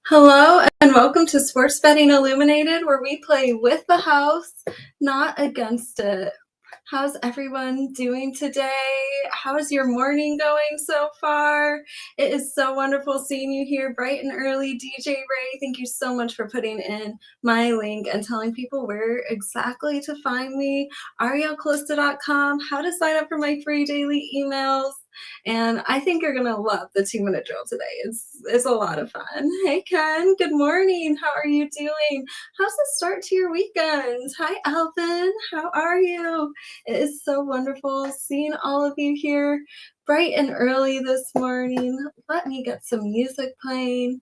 Hello and welcome to Sports Betting Illuminated, where we play with the house, not against it. How's everyone doing today? How's your morning going so far? It is so wonderful seeing you here bright and early. DJ Ray, thank you so much for putting in my link and telling people where exactly to find me. arielcalista.com, how to sign up for my free daily emails. And I think you're going to love the 2-minute drill today. It's a lot of fun. Hey, Ken. Good morning. How are you doing? How's the start to your weekend? Hi, Alvin. How are you? It is so wonderful seeing all of you here bright and early this morning. Let me get some music playing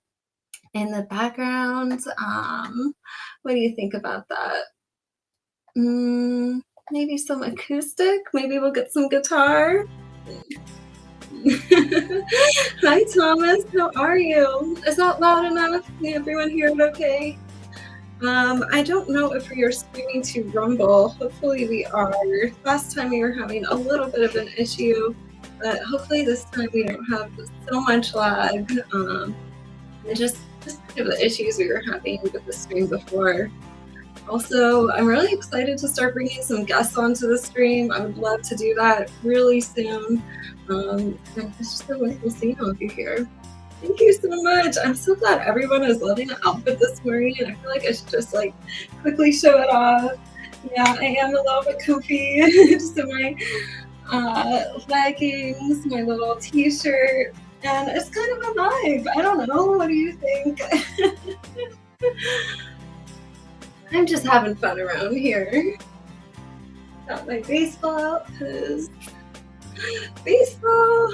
in the background. What do you think about that? Maybe some acoustic? Maybe we'll get some guitar? Hi, Thomas. How are you? Is that loud enough? Can everyone hear it okay? I don't know if we are streaming to Rumble. Hopefully we are. Last time we were having a little bit of an issue, but hopefully this time we don't have so much lag. And just kind of the issues we were having with the stream before. Also, I'm really excited to start bringing some guests onto the stream. I would love to do that really soon. It's just so wonderful seeing all of you here. Thank you so much. I'm so glad everyone is loving the outfit this morning. I feel like I should just quickly show it off. Yeah, I am a little bit comfy. Just in my leggings, my little t-shirt, and it's kind of a vibe. I don't know. What do you think? I'm just having fun around here. Got my baseball out because baseball.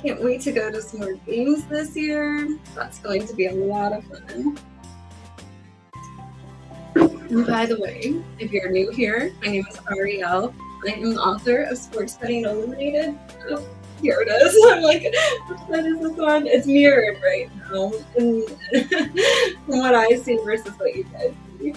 Can't wait to go to some more games this year. That's going to be a lot of fun. And by the way, if you're new here, my name is Ariel. I am the author of Sports Betting Illuminated. Oh, here it is. I'm like, what side is this on? It's mirrored right now from what I see versus what you guys see.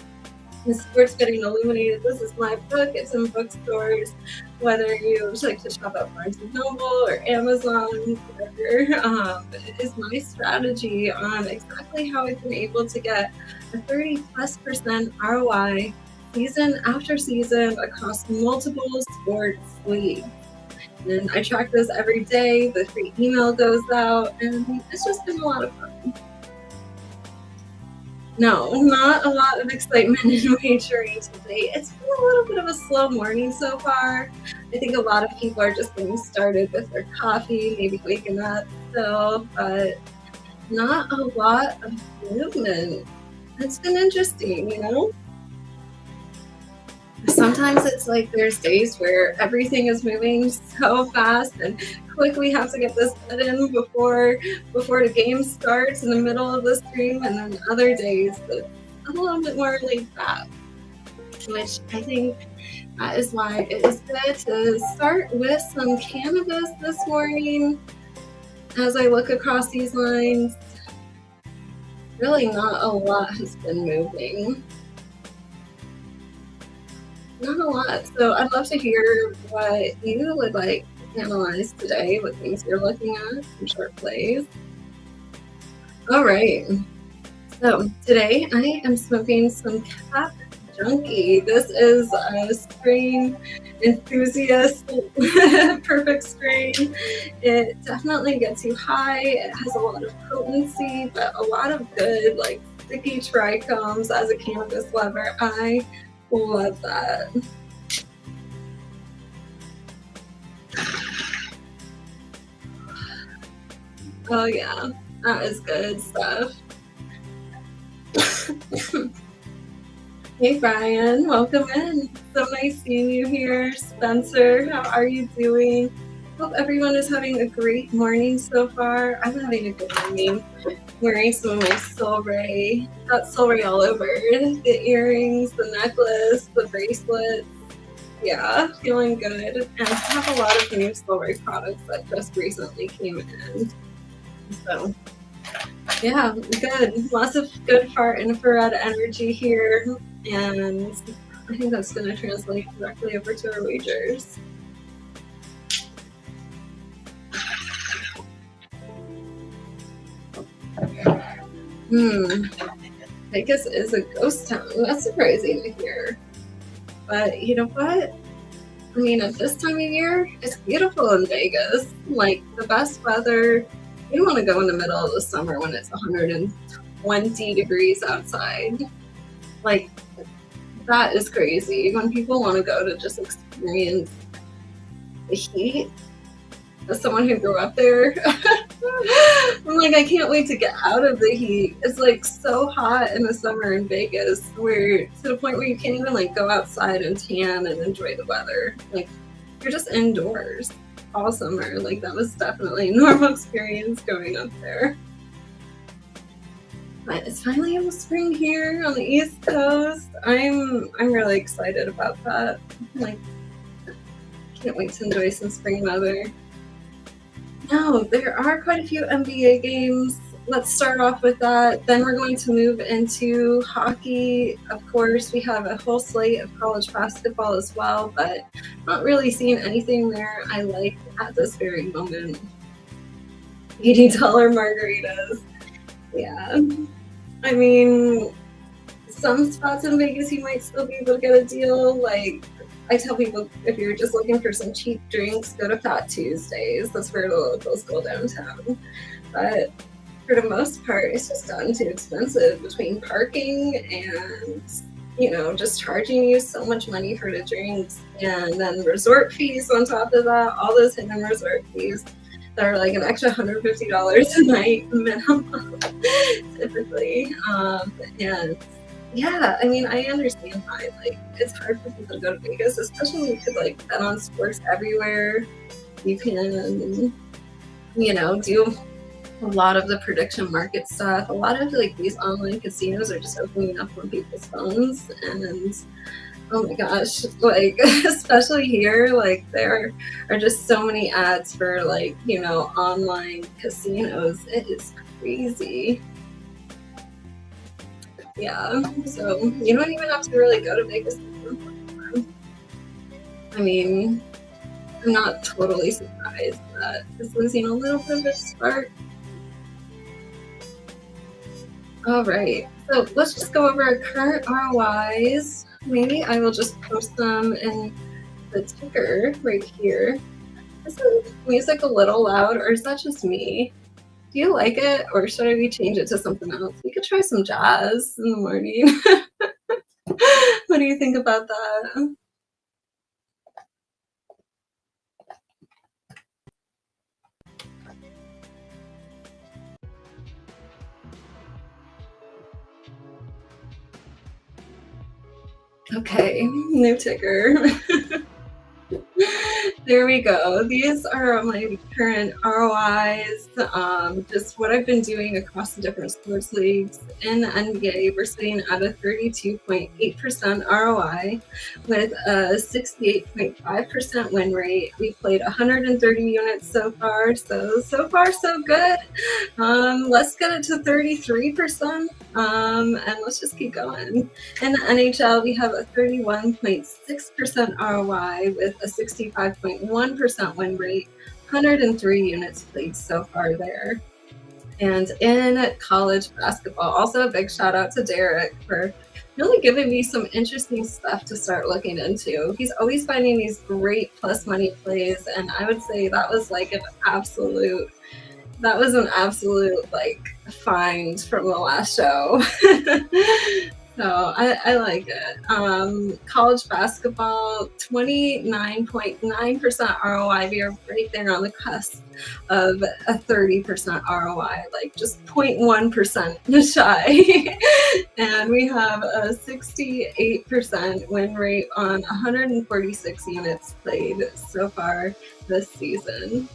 The Sports Betting Illuminated, this is my book. It's in bookstores, whether you like to shop at Barnes & Noble or Amazon, whatever. It is my strategy on exactly how I've been able to get a 30+% ROI season after season across multiple sports leagues. And I track this every day. The free email goes out, and it's just been a lot of fun. No, not a lot of excitement in wagering today. It's been a little bit of a slow morning so far. I think a lot of people are just getting started with their coffee, maybe waking up still, but not a lot of movement. It's been interesting, you know? Sometimes it's like there's days where everything is moving so fast and quick. We have to get this bet in before the game starts in the middle of the stream, and then other days it's a little bit more laid back, which I think that is why it is good to start with some cannabis this morning. As I look across these lines, really not a lot has been moving. Not a lot. So I'd love to hear what you would like to analyze today, what things you're looking at, some short plays. All right. So today I am smoking some Cap Junkie. This is a strain enthusiast, perfect strain. It definitely gets you high. It has a lot of potency, but a lot of good, sticky trichomes. As a cannabis lover, I love that. Oh yeah, that is good stuff. Hey Brian, welcome in. So nice seeing you here. Spencer, how are you doing? Hope everyone is having a great morning so far. I'm having a good morning. Wearing some of my Solray. Got Solray all over. The earrings, the necklace, the bracelets. Yeah, feeling good. And I have a lot of new Solray products that just recently came in. So, yeah, good. Lots of good far infrared energy here. And I think that's going to translate directly over to our wagers. Vegas is a ghost town. That's surprising to hear. But you know what? I mean, at this time of year, it's beautiful in Vegas. Like, the best weather. You don't want to go in the middle of the summer when it's 120 degrees outside. Like, that is crazy. When people want to go to just experience the heat, as someone who grew up there, I'm like, I can't wait to get out of the heat. It's like so hot in the summer in Vegas, where to the point where you can't even like go outside and tan and enjoy the weather. Like, you're just indoors all summer. Like, that was definitely a normal experience going up there. But it's finally almost spring here on the East Coast. I'm really excited about that. Like, can't wait to enjoy some spring weather. Now, there are quite a few NBA games. Let's start off with that. Then we're going to move into hockey. Of course, we have a whole slate of college basketball as well, but not really seeing anything there I like at this very moment. $80 margaritas. Yeah. I mean, some spots in Vegas you might still be able to get a deal. Like, I tell people, if you're just looking for some cheap drinks, go to Fat Tuesdays. That's where the locals go downtown. But for the most part, it's just gotten too expensive between parking and, you know, just charging you so much money for the drinks. And then resort fees on top of that, all those hidden resort fees that are like an extra $150 a night minimum, typically. And yeah, I mean, I understand why. Like, it's hard for people to go to Vegas, especially when you could like bet on sports everywhere. You can, you know, do a lot of the prediction market stuff. A lot of like these online casinos are just opening up on people's phones, and oh my gosh, like especially here, like there are just so many ads for like, you know, online casinos. It is crazy. Yeah, so you don't even have to really go to Vegas. I mean, I'm not totally surprised that it's losing a little bit of its spark. All right, so let's just go over our current ROIs. Maybe I will just post them in the ticker right here. Is the music a little loud, or is that just me? Do you like it, or should we change it to something else? We could try some jazz in the morning. What do you think about that? Okay, new ticker. There we go. These are my current ROIs, just what I've been doing across the different sports leagues. In the NBA, we're sitting at a 32.8% ROI with a 68.5% win rate. We played 130 units so far, so far so good. Let's get it to 33%, and let's just keep going. In the NHL, we have a 31.6% ROI with a 65.1% win rate, 103 units played so far there. And in college basketball, also a big shout out to Derek for really giving me some interesting stuff to start looking into. He's always finding these great plus money plays, and I would say that was an absolute like find from the last show. So I like it. College basketball, 29.9% ROI. We are right there on the cusp of a 30% ROI, like just 0.1% shy. And we have a 68% win rate on 146 units played so far this season.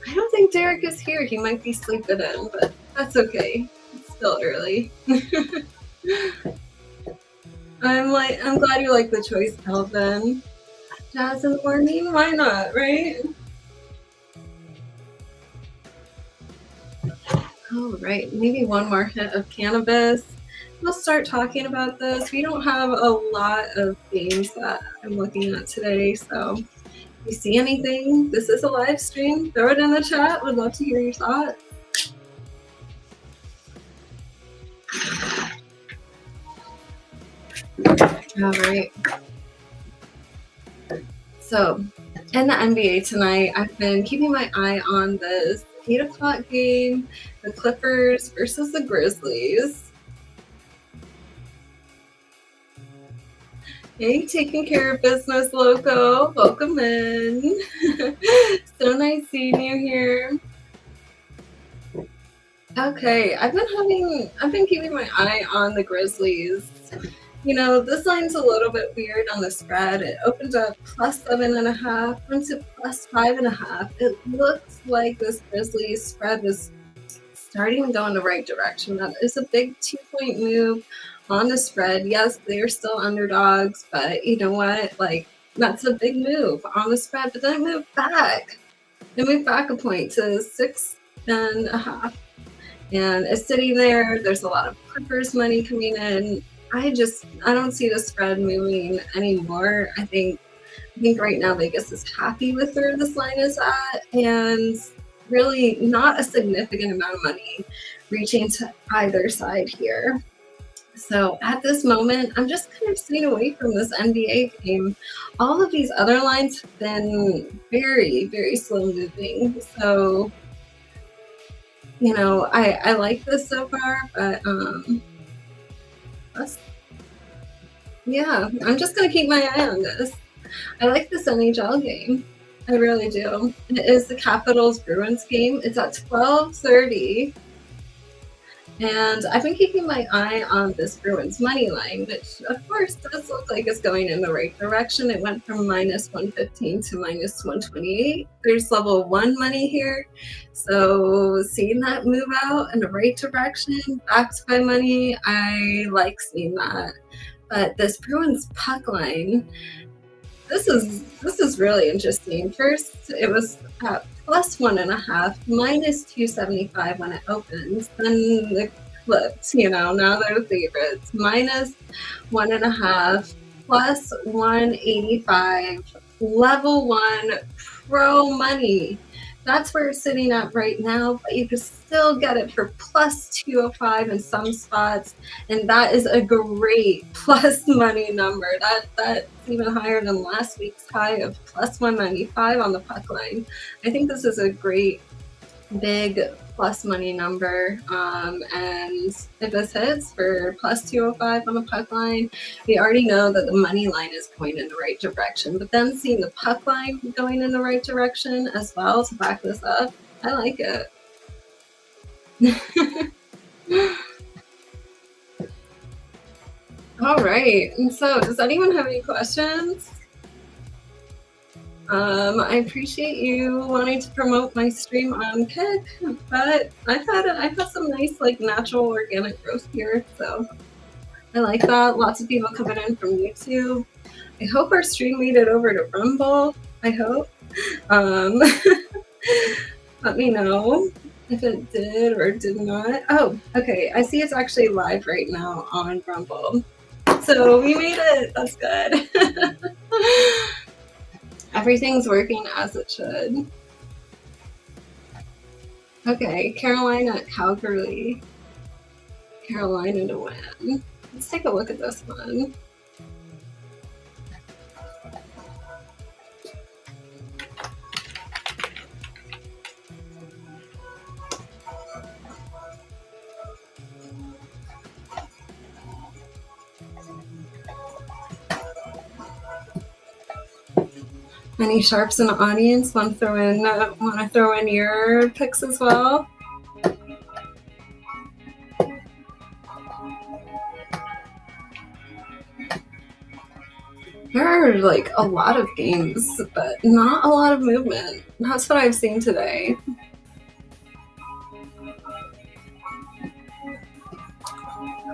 I don't think Derek is here. He might be sleeping in, but that's okay. Still early. I'm glad you like the choice, Calvin. Jazz in the morning? Why not, right? All right, maybe one more hit of cannabis. We'll start talking about this. We don't have a lot of games that I'm looking at today, so if you see anything, this is a live stream. Throw it in the chat. Would love to hear your thoughts. All right. So, in the NBA tonight, I've been keeping my eye on this 8 o'clock game, the Clippers versus the Grizzlies. Hey, taking care of business, Loco. Welcome in. So nice seeing you here. Okay, I've been keeping my eye on the Grizzlies. You know, this line's a little bit weird on the spread. It opened up plus 7.5, went to plus 5.5. It looks like this Grizzlies spread was starting to go in the right direction. That is a big 2-point move on the spread. Yes, they're still underdogs, but you know what? Like, that's a big move on the spread. But then it moved back. It moved back a point to 6.5. And it's sitting there. There's a lot of Clippers money coming in. I don't see the spread moving anymore. I think right now Vegas is happy with where this line is at, and really not a significant amount of money reaching to either side here. So at this moment, I'm just kind of staying away from this NBA game. All of these other lines have been very, very slow moving. So, you know, I like this so far, but yeah, I'm just going to keep my eye on this. I like this NHL game. I really do. It is the Capitals Bruins game. It's at 12:30. And I've been keeping my eye on this Bruins money line, which of course does look like it's going in the right direction. It went from minus 115 to minus 128. There's level 1 money here. So seeing that move out in the right direction, backed by money, I like seeing that. But this Bruins puck line, this is really interesting. First, it was at plus 1.5, minus 275 when it opens. Then the flipped, you know, now they're the favorites. Minus 1.5, plus 185, level 1 pro money. That's where it's sitting at right now, but you can still get it for plus 205 in some spots, and that is a great plus money number. That's even higher than last week's high of plus 195 on the puck line. I think this is a great big plus money number, and if this hits for plus 205 on the puck line, we already know that the money line is going in the right direction, but then seeing the puck line going in the right direction as well to back this up, I like it. All right, and so does anyone have any questions? I appreciate you wanting to promote my stream on Kick, but I've had some nice, like, natural organic growth here, so I like that. Lots of people coming in from YouTube. I hope our stream made it over to Rumble. I hope. Let me know if it did or did not. Oh, okay. I see it's actually live right now on Rumble. So we made it. That's good. Everything's working as it should. Okay, Carolina at Calgary. Carolina to win. Let's take a look at this one. Any sharps in the audience want to throw in your picks as well? There are like a lot of games, but not a lot of movement. That's what I've seen today.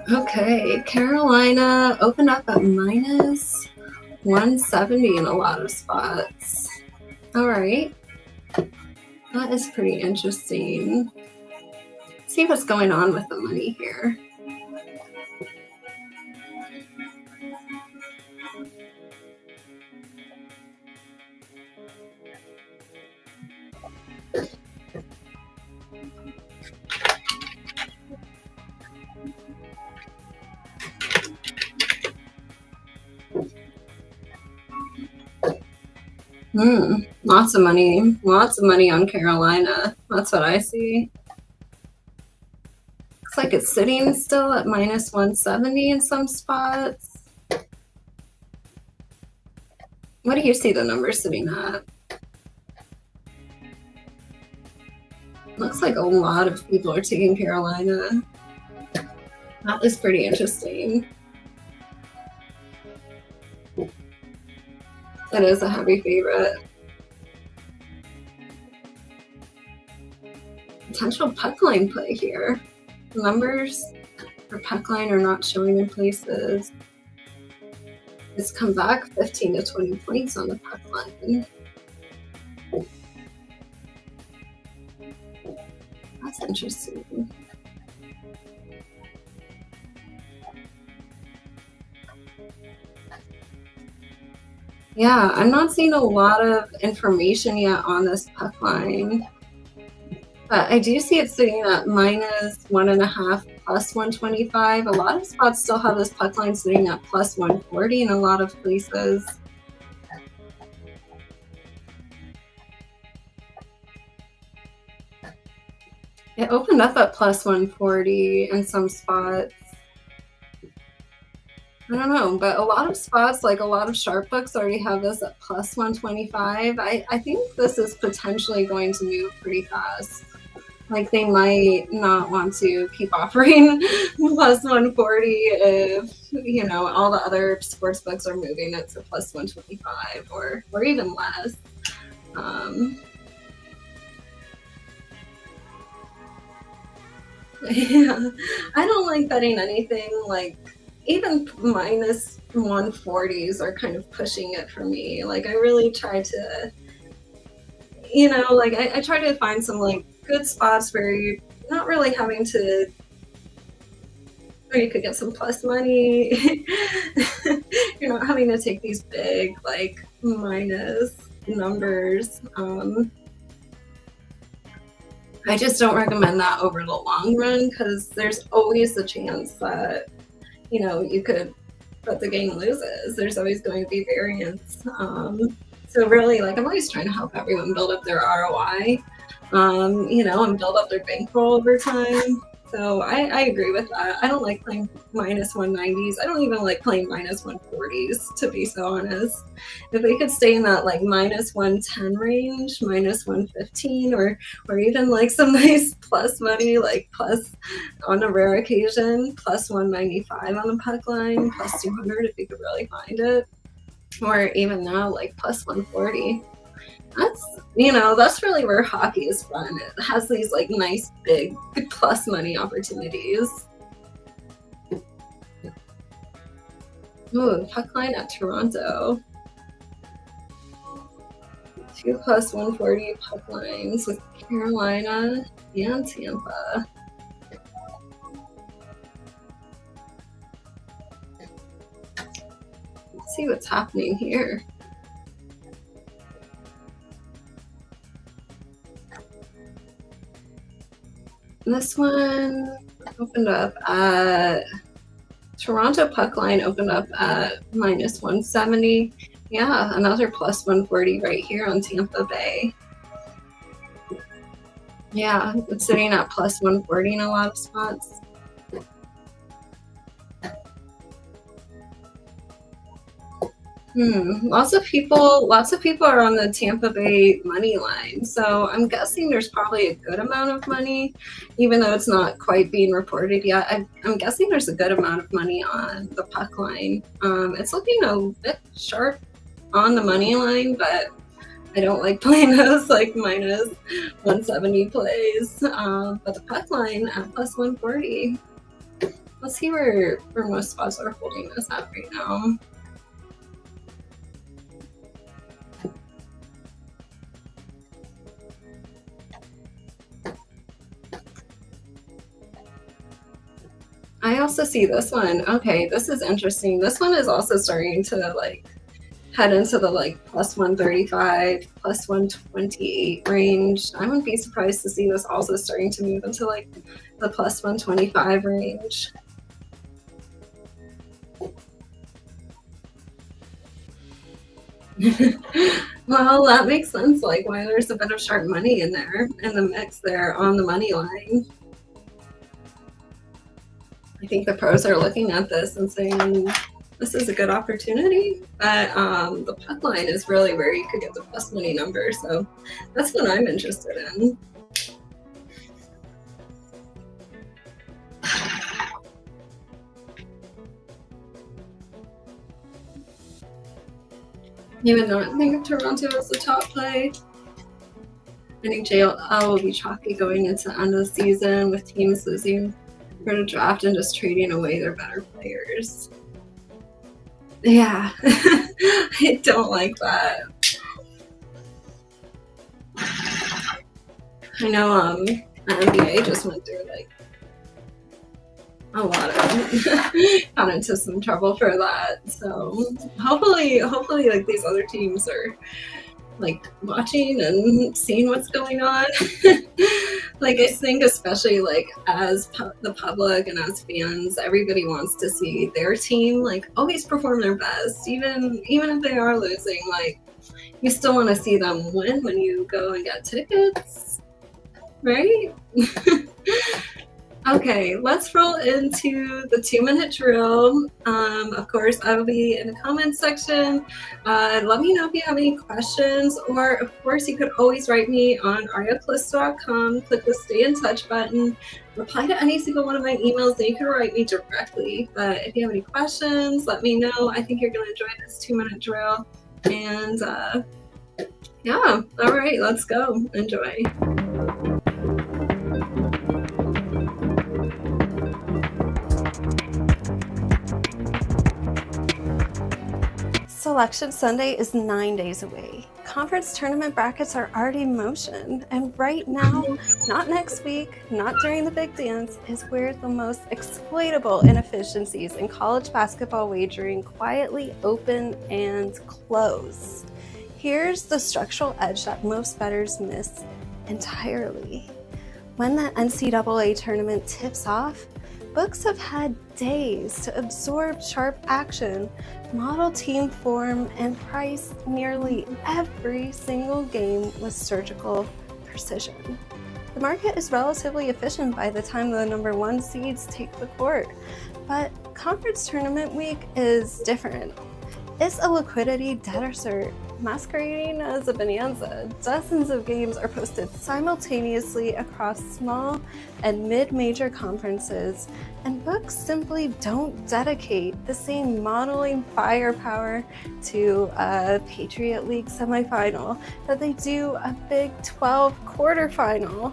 Okay, Carolina opened up at minus 170 in a lot of spots. All right. That is pretty interesting. Let's see what's going on with the money here. Lots of money on Carolina. That's what I see. Looks like it's sitting still at minus 170 in some spots. What do you see the number sitting at? Looks like a lot of people are taking Carolina. That was pretty interesting. It is a heavy favorite. Potential puck line play here. Numbers for puck line are not showing in places. It's come back 15 to 20 points on the puck line. That's interesting. Yeah, I'm not seeing a lot of information yet on this puck line. But I do see it sitting at minus 1.5 plus 125. A lot of spots still have this puck line sitting at plus 140 in a lot of places. It opened up at plus 140 in some spots. I don't know, but a lot of spots, like a lot of sharp books, already have this at plus 125. I think this is potentially going to move pretty fast. Like they might not want to keep offering plus 140 if, you know, all the other sports books are moving it to plus 125 or even less. Yeah, I don't like betting anything like even minus 140s are kind of pushing it for me. Like I really try to, you know, like I try to find some like good spots where you're not really having to, or you could get some plus money. You're not having to take these big like minus numbers. I just don't recommend that over the long run because there's always a chance that, you know, you could, but the game loses. There's always going to be variance. So really, like, I'm always trying to help everyone build up their ROI, you know, and build up their bankroll over time. So I agree with that. I don't like playing minus 190s. I don't even like playing minus 140s, to be so honest. If we could stay in that like minus 110 range, minus 115, or even like some nice plus money, like plus on a rare occasion, plus 195 on the puck line, plus 200 if you could really find it, or even now like plus 140. That's, you know, that's really where hockey is fun. It has these like nice big plus money opportunities. Ooh, puck line at Toronto. 2 plus 140 puck lines with Carolina and Tampa. Let's see what's happening here. This one opened up at Toronto puck line opened up at minus 170. Yeah, another plus 140 right here on Tampa Bay. Yeah, it's sitting at plus 140 in a lot of spots. Lots of people are on the Tampa Bay money line. So I'm guessing there's probably a good amount of money, even though it's not quite being reported yet. I'm guessing there's a good amount of money on the puck line. It's looking a bit sharp on the money line, but I don't like playing those like minus 170 plays. But the puck line at plus 140. Let's see where most spots are holding this at right now. I also see this one. Okay, this is interesting. This one is also starting to like head into the like plus 135, plus 128 range. I wouldn't be surprised to see this also starting to move into like the plus 125 range. Well, that makes sense, like, why there's a bit of sharp money in there, in the mix there on the money line. I think the pros are looking at this and saying, this is a good opportunity, but the puck line is really where you could get the plus money number, so that's what I'm interested in. You would not think of Toronto as the top play. I think JL will be chalky going into the end of the season with teams losing for the draft and just trading away their better players. Yeah, I don't like that. I know the NBA just went through like a lot of got into some trouble for that. So hopefully like these other teams are like watching and seeing what's going on. Like I think especially like as the public and as fans, everybody wants to see their team like always perform their best, even if they are losing. Like you still want to see them win when you go and get tickets, right? Okay, let's roll into the 2-minute drill. Of course, I will be in the comments section. Let me know if you have any questions, or of course, you could always write me on arielcalista.com. Click the Stay in Touch button. Reply to any single one of my emails, then you can write me directly. But if you have any questions, let me know. I think you're going to enjoy this 2-minute drill. And yeah, all right, let's go. Enjoy. Selection Sunday is 9 days away. Conference tournament brackets are already in motion, and right now, not next week, not during the big dance, is where the most exploitable inefficiencies in college basketball wagering quietly open and close. Here's the structural edge that most bettors miss entirely. When the NCAA tournament tips off, books have had days to absorb sharp action, model team form, and price nearly every single game with surgical precision. The market is relatively efficient by the time the number 1 seeds take the court, but conference tournament week is different. It's a liquidity desert masquerading as a bonanza. Dozens of games are posted simultaneously across small and mid-major conferences, and books simply don't dedicate the same modeling firepower to a Patriot League semifinal that they do a Big 12 quarterfinal.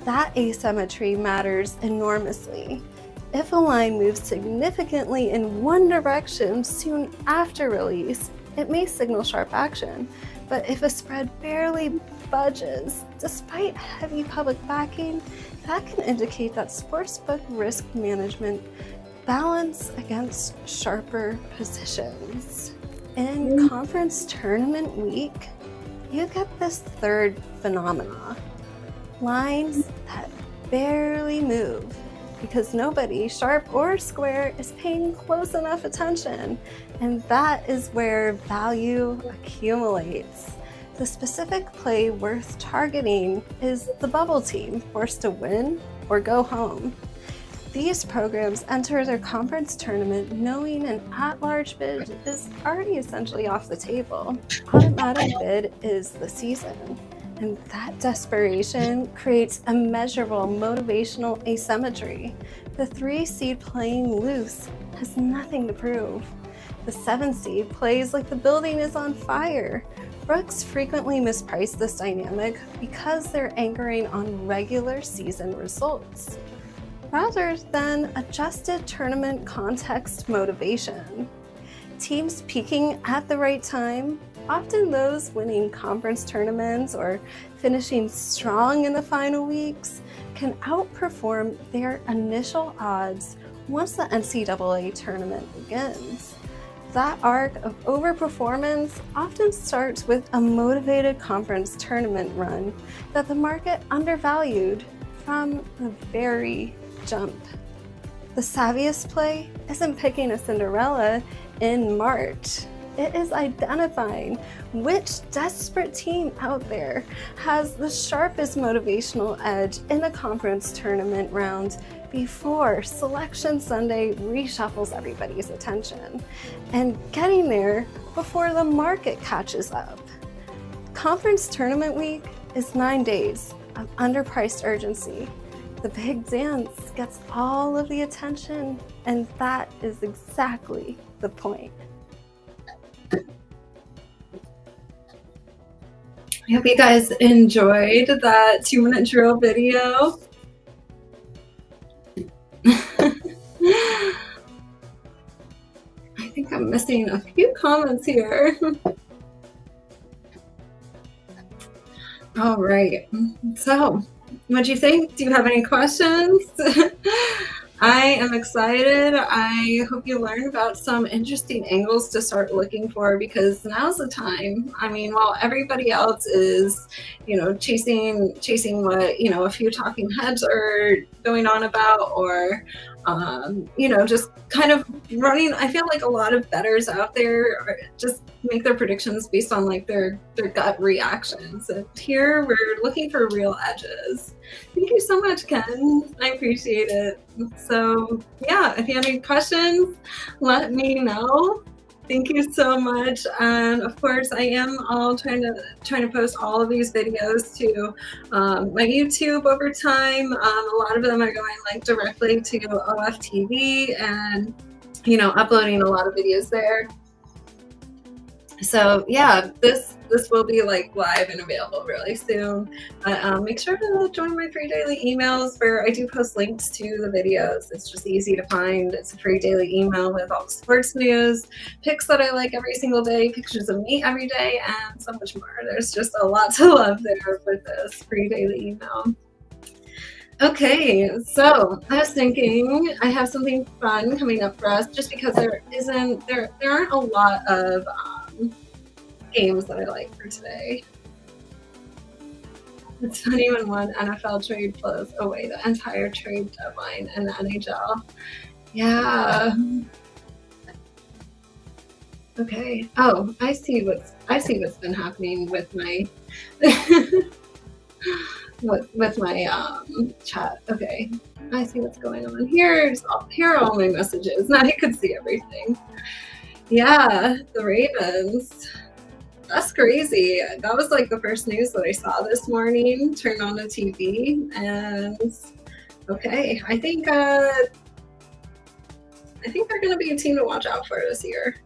That asymmetry matters enormously. If a line moves significantly in one direction soon after release, it may signal sharp action, but if a spread barely budges, despite heavy public backing, that can indicate that sportsbook risk management balance against sharper positions. In conference tournament week, you get this third phenomena: lines that barely move, because nobody, sharp or square, is paying close enough attention. And that is where value accumulates. The specific play worth targeting is the bubble team, forced to win or go home. These programs enter their conference tournament knowing an at-large bid is already essentially off the table. Automatic bid is the season. And that desperation creates immeasurable motivational asymmetry. The 3 seed playing loose has nothing to prove. The 7 seed plays like the building is on fire. Brooks frequently misprice this dynamic because they're anchoring on regular season results, rather than adjusted tournament context motivation. Teams peaking at the right time, often those winning conference tournaments or finishing strong in the final weeks, can outperform their initial odds once the NCAA tournament begins. That arc of overperformance often starts with a motivated conference tournament run that the market undervalued from the very jump. The savviest play isn't picking a Cinderella in March. It is identifying which desperate team out there has the sharpest motivational edge in the conference tournament round before Selection Sunday reshuffles everybody's attention, and getting there before the market catches up. Conference tournament week is 9 days of underpriced urgency. The big dance gets all of the attention, and that is exactly the point. I hope you guys enjoyed that 2-minute drill video. I think I'm missing a few comments here. All right, so what'd you think? Do you have any questions? I am excited. I hope you learn about some interesting angles to start looking for, because now's the time. I mean, while everybody else is, chasing what, a few talking heads are going on about, or, just kind of running. I feel like a lot of bettors out there just make their predictions based on like their gut reactions. And here we're looking for real edges. Thank you so much, Ken. I appreciate it. So yeah, if you have any questions, let me know. Thank you so much. And of course, I am all trying to post all of these videos to my YouTube over time. A lot of them are going like directly to OFTV, and uploading a lot of videos there. So yeah, this will be like live and available really soon. Make sure to join my free daily emails, where I do post links to the videos. It's just easy to find. It's a free daily email with all the sports news, picks that I like every single day, pictures of me every day, and so much more. There's just a lot to love there with this free daily email. Okay, so I was thinking I have something fun coming up for us, just because there aren't a lot of games that I like for today. It's funny when one NFL trade flows away the entire trade deadline in the NHL. Yeah. Okay. Oh, I see what's been happening with my with my chat. Okay. I see what's going on. Here are all my messages. Now you can see everything. Yeah, the Ravens. That's crazy. That was like the first news that I saw this morning. Turned on the TV, and okay, I think they're going to be a team to watch out for this year.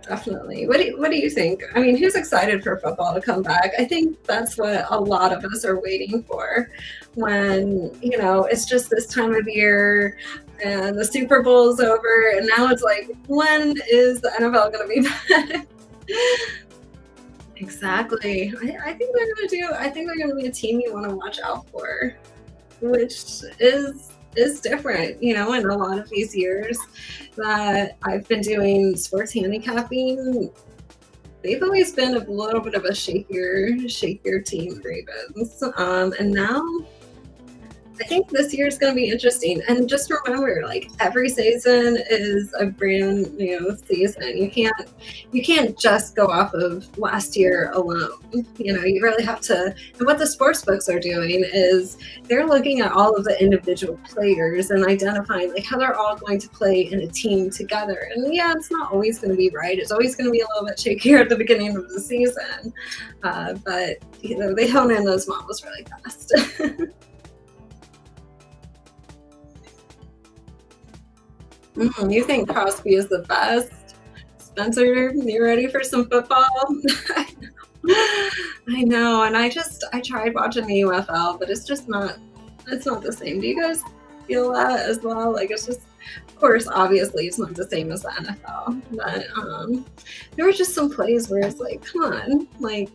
Definitely. What do you think? I mean, who's excited for football to come back? I think that's what a lot of us are waiting for, when it's just this time of year and the Super Bowl's over, and now it's like, when is the NFL going to be back? Exactly. I think they're going to be a team you want to watch out for, which is different, in a lot of these years that I've been doing sports handicapping. They've always been a little bit of a shakier team, Ravens. And now I think this year is going to be interesting. And just remember, like, every season is a brand new season. You can't just go off of last year alone. You really have to. And what the sports books are doing is they're looking at all of the individual players and identifying like how they're all going to play in a team together. And yeah, it's not always going to be right. It's always going to be a little bit shakier at the beginning of the season. But they hone in those models really fast. You think Crosby is the best? Spencer, you ready for some football? I know, and I tried watching the UFL, but it's not the same. Do you guys feel that as well? Like, it's just, of course, obviously it's not the same as the NFL, but there were just some plays where it's like, come on, like,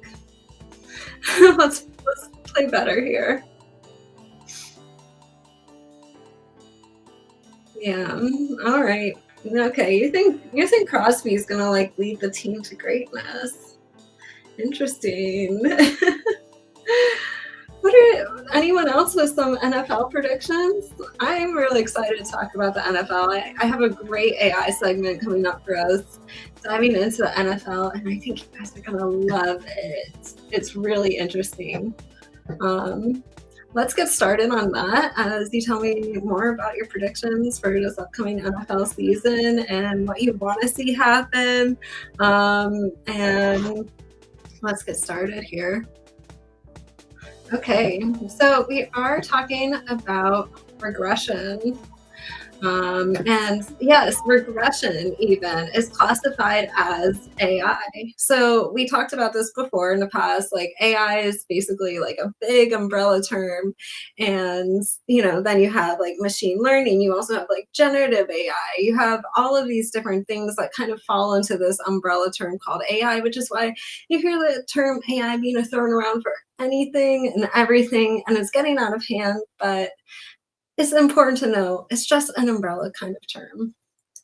let's play better here. Yeah. All right. Okay. You think Crosby's gonna like lead the team to greatness? Interesting. anyone else with some NFL predictions? I'm really excited to talk about the NFL. I have a great AI segment coming up for us, diving into the NFL, and I think you guys are gonna love it. It's really interesting. Let's get started on that as you tell me more about your predictions for this upcoming NFL season and what you want to see happen. And let's get started here. Okay, so we are talking about regression. And yes, regression even is classified as AI. So we talked about this before in the past, like AI is basically like a big umbrella term. And, then you have like machine learning, you also have like generative AI, you have all of these different things that kind of fall into this umbrella term called AI, which is why you hear the term AI being thrown around for anything and everything, and it's getting out of hand, but it's important to know it's just an umbrella kind of term.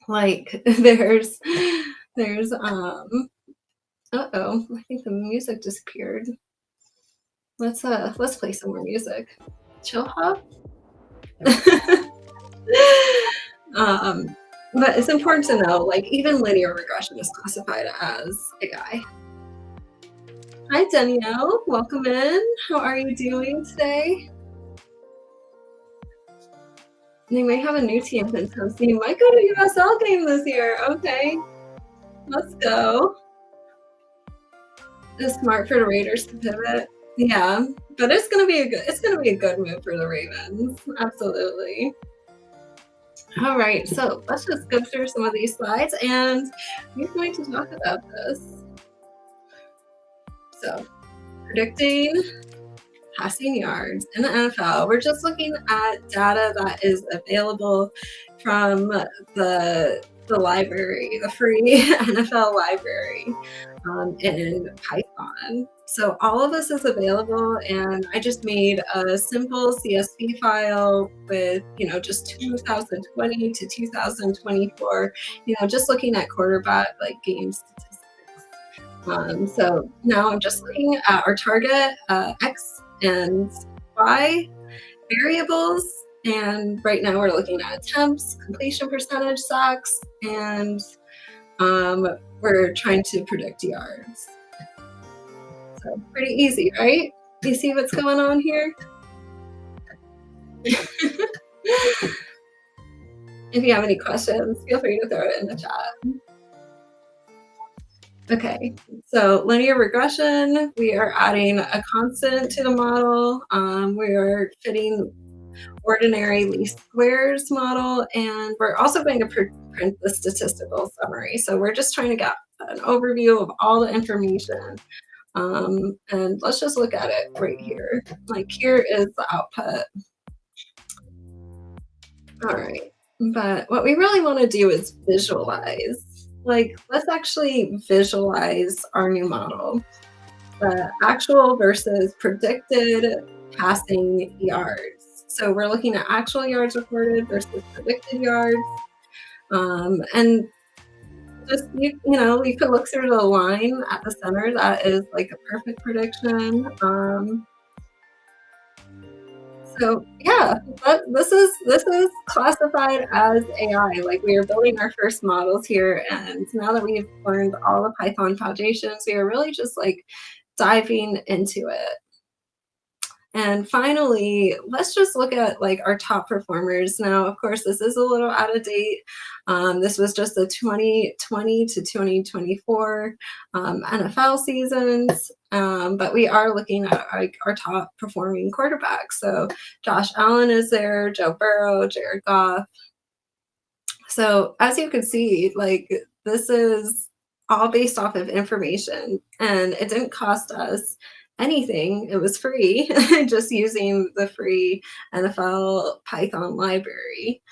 Like there's uh-oh, I think the music disappeared. Let's play some more music. Chill hop. But it's important to know, like, even linear regression is classified as AI. Hi Danielle, welcome in. How are you doing today? They may have a new team in town, so you might go to USL game this year. Okay, let's go. It's smart for the Raiders to pivot. Yeah, but it's gonna be a good move for the Ravens. Absolutely. All right, so let's just go through some of these slides, and we're going to talk about this. So, predicting passing yards in the NFL. We're just looking at data that is available from the library, the free NFL library in Python. So all of this is available, and I just made a simple CSV file with, just 2020 to 2024, just looking at quarterback like game statistics. So now I'm just looking at our target X and Y variables, and right now we're looking at attempts, completion percentage, sacks, and we're trying to predict yards. So pretty easy, right? You see what's going on here? If you have any questions, feel free to throw it in the chat. Okay, so linear regression, we are adding a constant to the model. We are fitting ordinary least squares model, and we're also going to print the statistical summary. So we're just trying to get an overview of all the information. And let's just look at it right here. Like here is the output. All right, but what we really want to do is visualize. Like, let's actually visualize our new model. The actual versus predicted passing yards. So we're looking at actual yards recorded versus predicted yards. And just, you could look through the line at the center. That is like a perfect prediction. So yeah, this is classified as AI. Like, we are building our first models here, and now that we've learned all the Python foundations, we are really just like diving into it. And finally, let's just look at like our top performers. Now, of course, this is a little out of date. This was just the 2020 to 2024 NFL seasons, but we are looking at like our top performing quarterbacks. So Josh Allen is there, Joe Burrow, Jared Goff. So as you can see, like, this is all based off of information, and it didn't cost us anything. It was free, just using the free NFL Python library.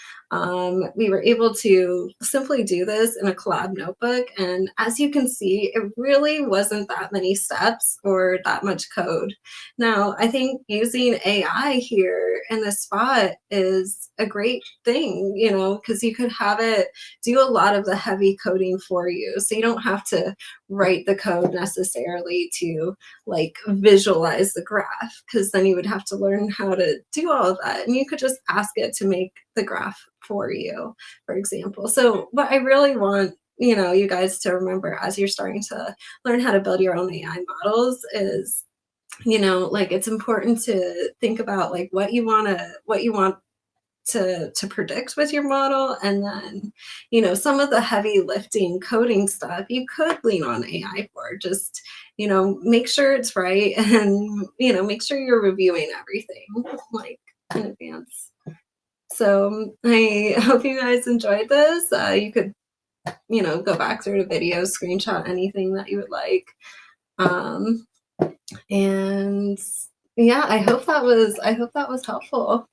We were able to simply do this in a collab notebook. And as you can see, it really wasn't that many steps or that much code. Now, I think using AI here in this spot is a great thing, because you could have it do a lot of the heavy coding for you. So you don't have to write the code necessarily to like visualize the graph, because then you would have to learn how to do all of that. And you could just ask it to make the graph for you, for example. So what I really want you guys to remember as you're starting to learn how to build your own AI models is, like it's important to think about like what you want to predict with your model. And then, some of the heavy lifting coding stuff you could lean on AI for. Just, make sure it's right, and, make sure you're reviewing everything like in advance. So I hope you guys enjoyed this. You could, go back through the video, screenshot anything that you would like. And yeah, I hope that was helpful.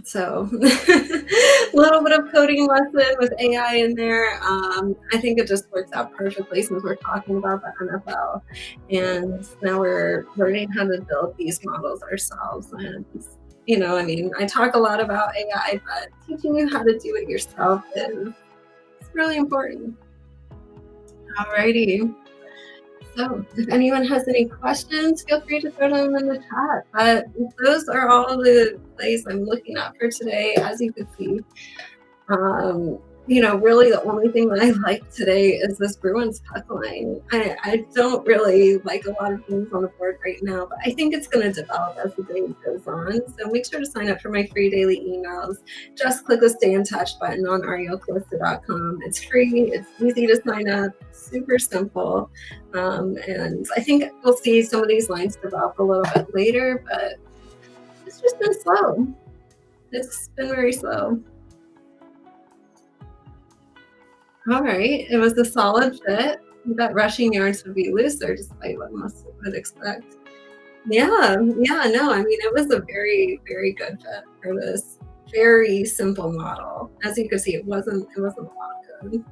So a little bit of coding lesson with AI in there. I think it just works out perfectly since we're talking about the NFL. And now we're learning how to build these models ourselves. And, I talk a lot about AI, but teaching you how to do it yourself is really important. Alrighty. So if anyone has any questions, feel free to throw them in the chat. But those are all the plays I'm looking at for today. As you can see, really the only thing that I like today is this Bruins puck line. I don't really like a lot of things on the board right now, but I think it's going to develop as the day goes on. So make sure to sign up for my free daily emails. Just click the Stay in Touch button on arielcalista.com. It's free. It's easy to sign up. Super simple. And I think we'll see some of these lines develop a little bit later, but it's just been slow. It's been very slow. All right, it was a solid fit. That rushing yards would be looser, despite what most would expect. Yeah, no, it was a very, very good fit for this very simple model. As you can see, it wasn't a lot of code.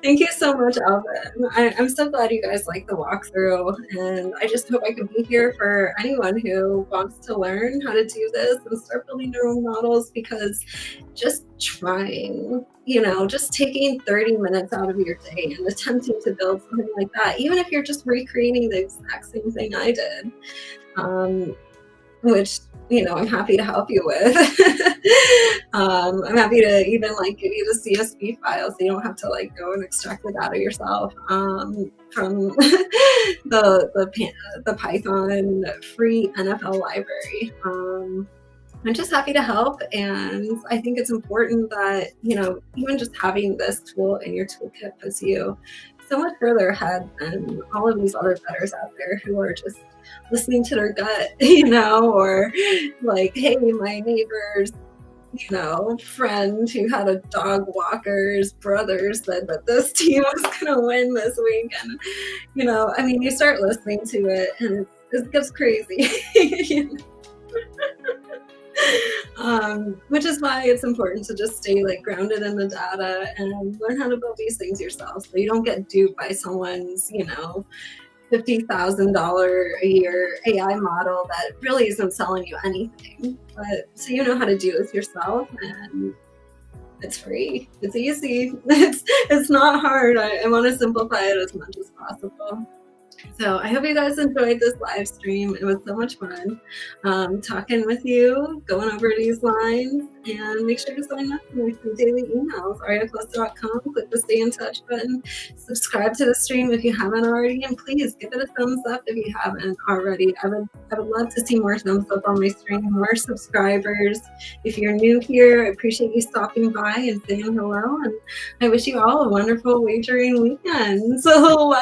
Thank you so much, Alvin. I'm so glad you guys like the walkthrough, and I just hope I can be here for anyone who wants to learn how to do this and start building their own models, because just trying, just taking 30 minutes out of your day and attempting to build something like that, even if you're just recreating the exact same thing I did, which I'm happy to help you with. I'm happy to even give you the CSV file so you don't have to go and extract the data yourself from the Python free NFL library. I'm just happy to help, and I think it's important that even just having this tool in your toolkit puts you so much further ahead than all of these other bettors out there who are just listening to their gut, or hey, my neighbor's friend who had a dog walker's brother said that this team was gonna win this week, and you start listening to it and it gets crazy. Which is why it's important to just stay grounded in the data and learn how to build these things yourself, so you don't get duped by someone's $50,000 a year AI model that really isn't selling you anything. But so you know how to do this yourself, and it's free. It's easy. It's not hard. I want to simplify it as much as possible. So I hope you guys enjoyed this live stream. It was so much fun talking with you, going over these lines, and make sure to sign up for my free daily emails, arielcalista.com. Click the Stay in Touch button. Subscribe to the stream if you haven't already, and please give it a thumbs up if you haven't already. I would love to see more thumbs up on my stream, more subscribers. If you're new here, I appreciate you stopping by and saying hello, and I wish you all a wonderful wagering weekend. So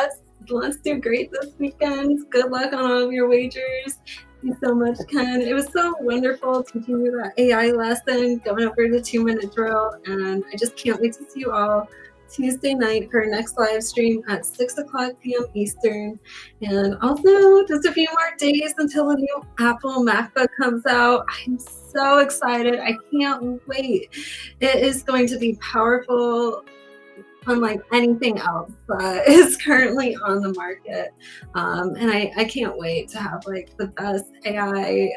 let's do great this weekend. Good luck on all of your wagers. Thank you so much, Ken. It was so wonderful teaching you that AI lesson, going over the 2-minute drill, and I just can't wait to see you all Tuesday night for our next live stream at 6 o'clock p.m. Eastern. And also, just a few more days until the new Apple MacBook comes out. I'm so excited. I can't wait. It is going to be powerful, unlike anything else that is currently on the market. And I can't wait to have like the best AI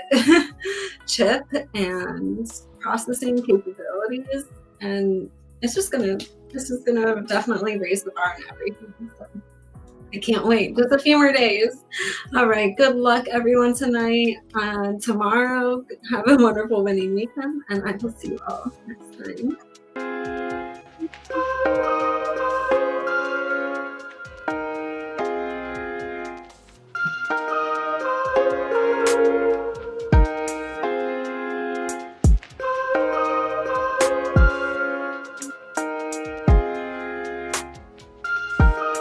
chip and processing capabilities. And this is gonna definitely raise the bar on everything. So I can't wait. Just a few more days. All right. Good luck, everyone, tonight and tomorrow. Have a wonderful winning weekend, and I will see you all next time.